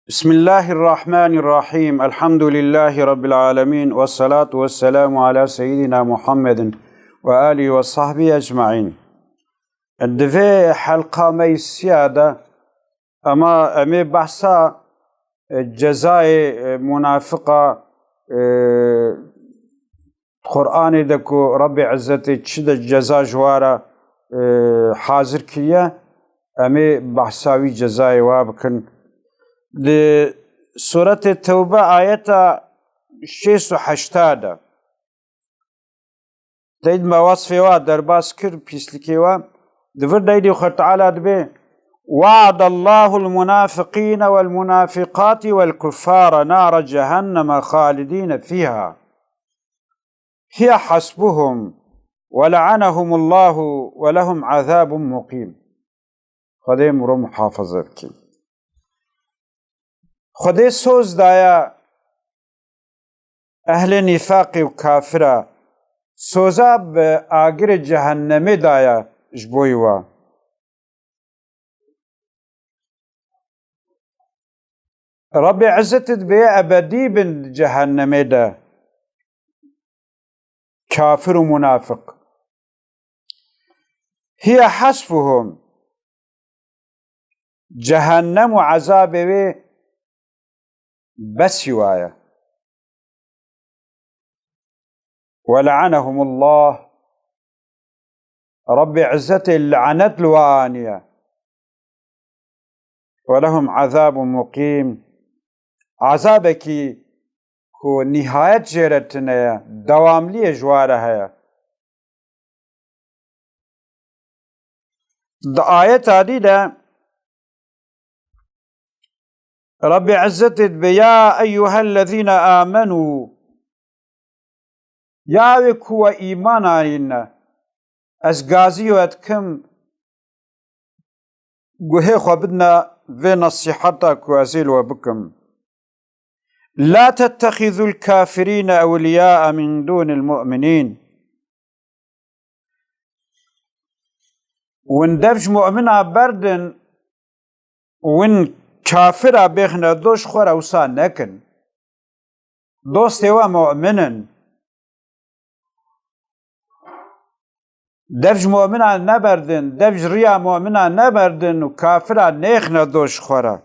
بسم الله الرحمن الرحيم الحمد لله رب العالمين والصلاة والسلام على سيدنا محمد وآله وصحبه أجمعين. الدفع حلقة ميسيادة أمي بحثا جزاء منافقة قرآن دكو رب عزتي تشد الجزاء جوارا حاضر كيا أمي بحثاوي جزاء وابكن لسورة التوبة آية 680 دايد ما وصفه در باس كر بيسلكيوا دفر دايدي خير تعالى دبي وعد الله المنافقين والمنافقات والكفار نار جهنم خالدين فيها هي حسبهم ولعنهم الله ولهم عذاب مقيم. خدای مرو محافظه بكي خدای سوز دایا اهل نفاق و کافره سوزا به آگر جهنمی دایا جبویوا رب عزتت به ابدی بن جهنمی دا كافر ومنافق هي حسبهم جهنم وعذاب بس يوايا ولعنهم الله رب عزته لعنت الوانية ولهم عذاب مقيم عذابك كو نهاية جيرتنا دوام لي جوارها آية عديدة رب عزتت بيا أيها الذين آمنوا ياوك هو إيمان علينا أزغازي واتكم قهي خبدنا في نصيحتك وأزيل وبكم لا تتخذوا الكافرين أولياء من دون المؤمنين وان دفج مؤمنا بردن وان كافر بيخنا دوش خور اوسا نكن دوست هو مؤمنا دفج مؤمنا نبردن دفج ريا مؤمنا نبردن وكافر نيخنا دوش خورا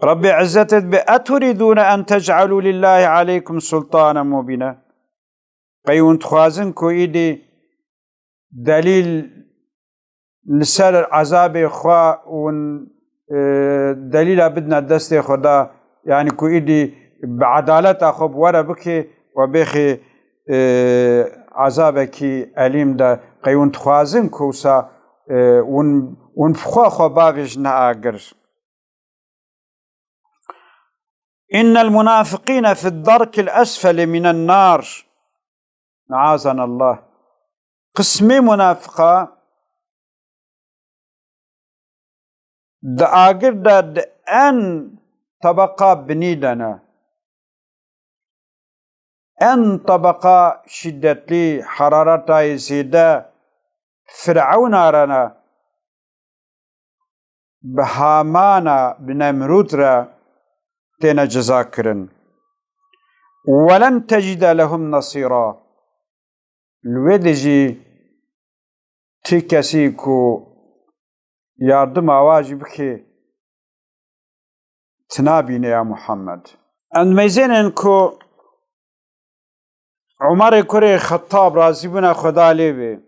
رب عزتت بأتريدون أن تجعلوا لله عليكم سلطانا مبينا قيون تخوازن كو إيدي دليل لسر عذاب خوا ون دليل بدنا دست خدا يعني كو إيدي بعدالت أخب ورا بكي وبيخي عذابك أليم دا قيون تخوازن كوسا ون فخوا خوا باغش ناقرش إن المنافقين في الدرك الأسفل من النار معاذنا الله قسمي منافقة دا آگر دا أن طبقة بنيدنا أن طبقة شدتلي حرارة زيادة فرعون أرنا بهامانا بنمرود را تينا جزاكرن ولن تجد لهم نصيرا الودجي تكسيكو yardım avacı ki tnabine ya Muhammed. Andmezenen ko Umar Kure Khattab razı buna Khuda levi.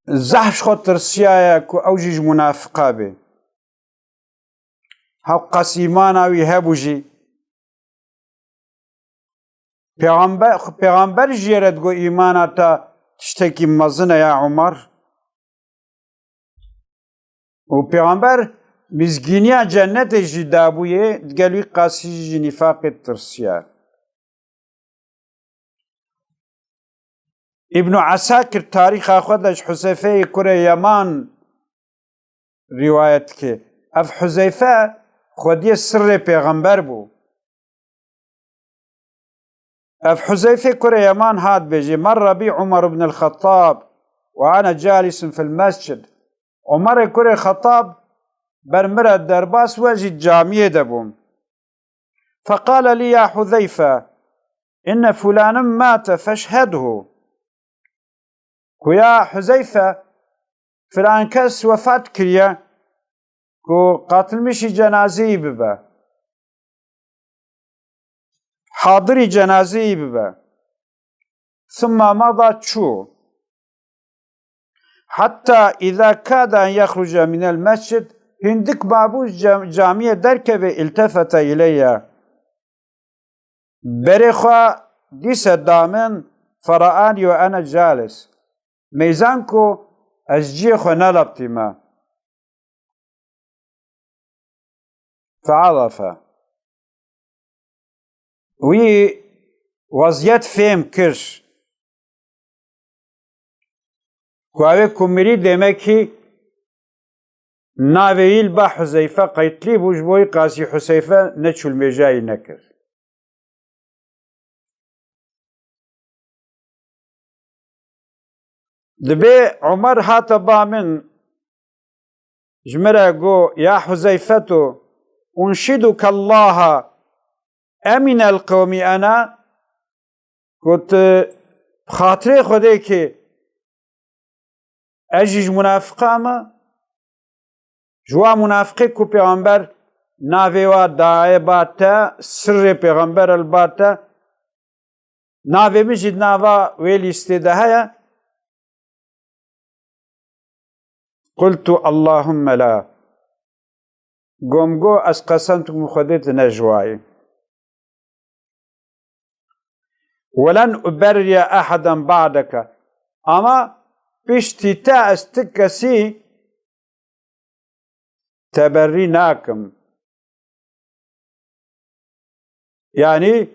Zahş خاطر سیایا کو اوجج منافقه به. ها قسیمان اوی هبوجی. پیغمبر جیرد گو ایماناتا تشتكي مزنا يا عمر وبيغمبر مزجينيا جنة جدابوية قالوا قاسي نفاق الترسيا ابن عساكر تاريخ أخذ حذيفة كرة يمان روايتك أف حذيفة خدي سر بيغمبر بو أف حذيفة كرة يمان هاد بيجي مر بي عمر بن الخطاب وأنا جالس في المسجد عمر كوري خطاب برمرة درباس واجي جامية دبوم، فقال لي يا حذيفة إن فلانا مات فاشهده. كويا حذيفة فلان كس وفاة كريا كو قاتل مشي جنازي ببا، حاضري جنازي ببا. ثم مضى شو حتى إذا كاد أن يخرج من المسجد هندك بابو جامية دركب التفت إلي برخوا ديس دامن فرآني وأنا جالس ميزانكو أسجيخو نلبتما فعرف وي وضعيت فهم كرش كواوي كوميري ديمكي ناويل با حذيفة قيتلي بوجبوي قاسي حذيفة نتشو المجاي نكر. دبي عمر هات بامن جمرة قو يا حذيفة أنشدك الله أمن القوم أنا كنت بخاطري خديكي أجيج منافقة ما جوا منافقي كو پیغمبر ناویوا داعی باتا سر پیغمبر الباتا ناوی مجد ناوا ویل استدهايا قلت اللهم لا قومقو أسقسمت مخدت نجواي ولن أبري أحدا بعدك أما بشتتا استكسي تبري ناكم يعني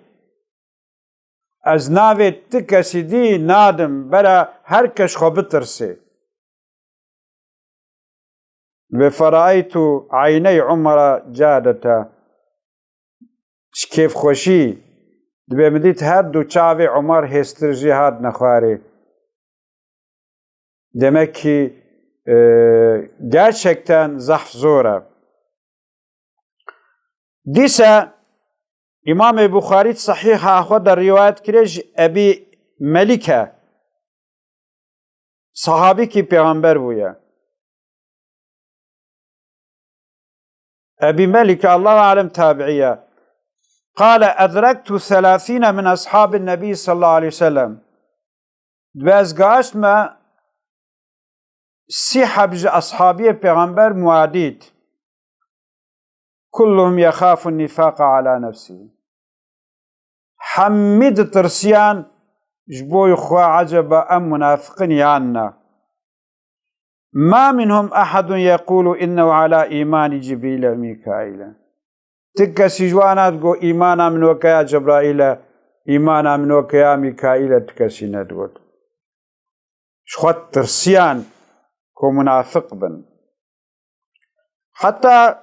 أزناوي تكسي دي نادم برا هركش خو بترسي. فرأيت عيني عمر جادتا كيف خوشي دبي مديت هاد و چاوي عمر هسترجي هاد نخواري demek ki gerçekten zaf zora. Dise İmam-ı Bukhari sahih ahvada rivayet kirej Ebi Melike sahabi ki peygamber bu ya. Ebi Melike Allahu alem tabi'iye. قال أدركت 30 من أصحاب النبي صلى الله عليه وسلم. بازگاشت ما 30 حبج أصحابي پیغمبر معادید. كلهم يخاف النفاق على نفسه. حمد ترسيان جبوي خوا عجبا أم منافقين يعنا. ما منهم أحد يقول إنه على إيمان جبريل وميكائيل. تكسي جوانات قو إيمانا من وكيا جبرائيل إيمانا من وكيا ميكائيل تكسي ندود. شخوات ترسيان كو منافق بن. حتى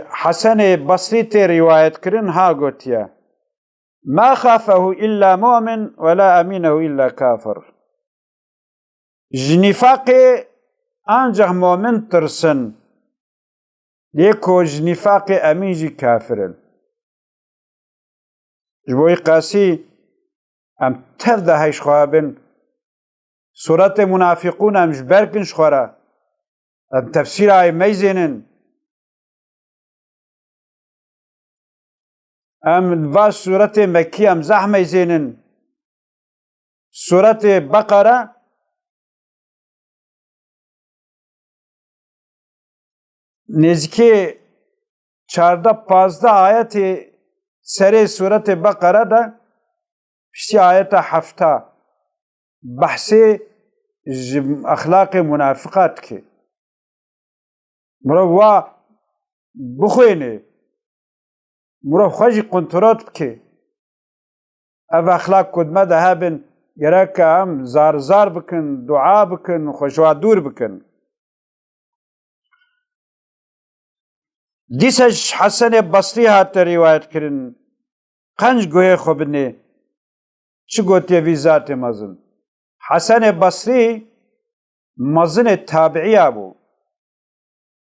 حسن بصري رواية كرن ها قوتيا ما خافه إلا مؤمن ولا أمينه إلا كافر. جنفاقي أنجح مؤمن ترسن ليكو جنفاقي أميجي كافر. جبوي قاسي أم تفده هاي شخوابن سورة منافقون أم جبركن شخورا أم تفسير هاي ميزينن أم واس سورة مكية أم زحمة زينن سورة بقرة نزكي 14-15 آيات سر سورة بقرة دا بشتي آيات 7 بحث أخلاق منافقات كي مروا بخويني مرو خوشي قنطرات بكي اف اخلاق قدمه ده هابن يراك هم زار زار بكن دعا بكن خوشوا دور بكن. ديسش حسن بصري هات روايت كرن قنج گوه خوبني چه گوتي في ذات مزن حسن بصري مزن التابعية أبو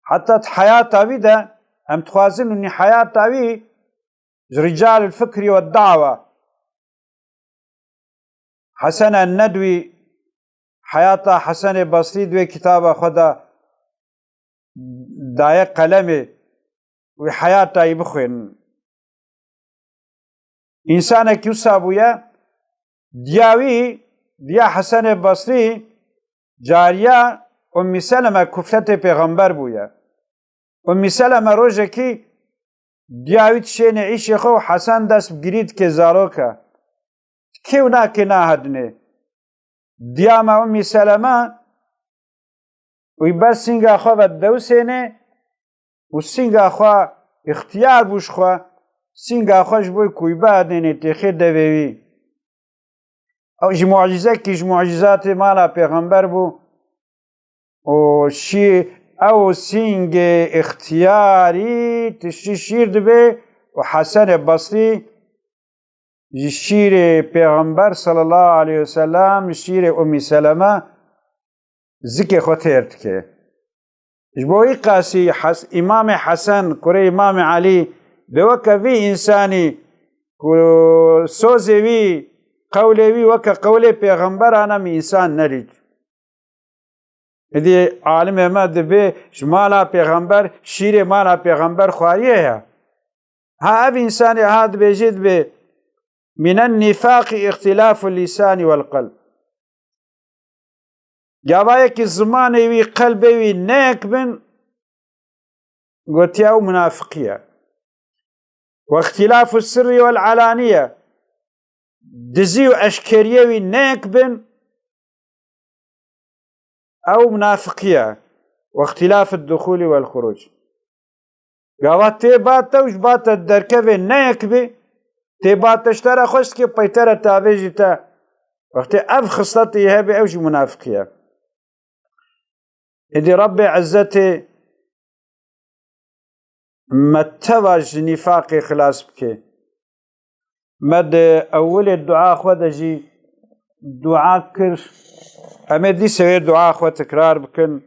حتى حياة تاويدا أم تخازن أن حياة تاوي رجال الفكر والدعوة حسن الندوي حياة حسن بصري دوي كتابة خدا داية قلمي وحياة تاوي بخوين إنسان كيوسابويا دياوي ديا حسن بصري جارية أم سلمة كفتة پیغمبر بويا أم سلمة روجه كي دياوي تشين عيشي خو حسن دست بگرید که زاروكا كيو ناكي ناهدني دياما أم سلمة ويبر سنگا خو بدو سينه وسنگا خو اختيار بوش خو سنگا خوش بوي كوي بعدين تخي دوي او معجزه كي معجزات مالا پیغمبر بو او شي او سنگ اختياري تشي شير دبي وحسن بصري شير پیغمبر صلى الله عليه وسلم شير أم سلمة ذكي خطيرت كي جبوي قاسي إمام حسن كوري إمام علي بوكا في إنساني سوزي في قولي في وكا قولي پیغمبر أنا من إنسان نريد إذا عالم ما دبي شمالا پیغمبر شير مالا پیغمبر خواريه ها أبي إنساني هاد بيجد بي من النفاق اختلاف اللسان والقلب جابايك الزمان وي قلبي وي نيك بن قلت يا منافقية واختلاف السر والعلانية دزيو أشكرية وي نيك بن أو منافقية واختلاف الدخول والخروج قالت تيبات وش بات الدركبة نيك بي تيبات تشترى خشك بيترى تابيجي تا وقت أف خصلتي هبي أوش منافقية إذا ربي عزتي ما تواج نفاقي خلاص بك مد أول الدعاء خود جي دعاء كر أمد لي سوي دعاء خود تكرار بكن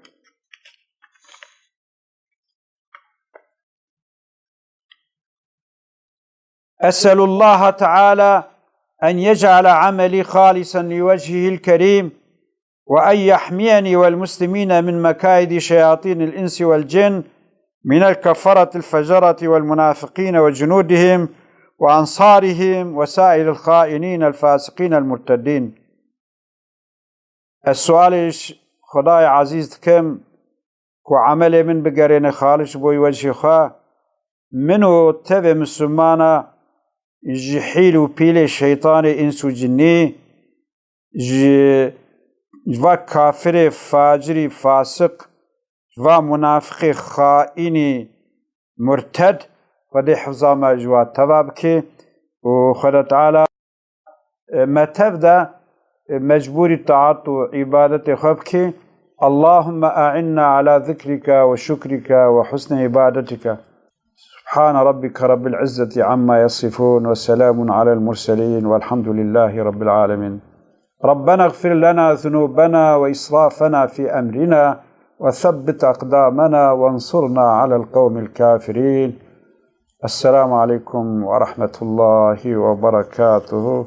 أسأل الله تعالى أن يجعل عملي خالصا لوجهه الكريم وأن يحميني والمسلمين من مكائد شياطين الإنس والجن من الكفرة الفجرة والمنافقين وجنودهم وأنصارهم وسائر الخائنين الفاسقين المرتدين. السؤال خداي عزيز كم كو عملي من بقرين خالص بوي وجه خا منو تبع مسلمانا جحيل وبيل الشيطان إنس وجني جوا كافر فاجر فاسق جوا منافق خائن مرتد ودي حفظا ما جوا تبابك وخدا تعالى ما تبدأ مجبور الطاعات وعبادة خبك اللهم أعنا على ذكرك وشكرك وحسن عبادتك سبحان ربك رب العزة عما يصفون وسلام على المرسلين والحمد لله رب العالمين. ربنا اغفر لنا ذنوبنا وإسرافنا في أمرنا وثبت أقدامنا وانصرنا على القوم الكافرين. السلام عليكم ورحمة الله وبركاته.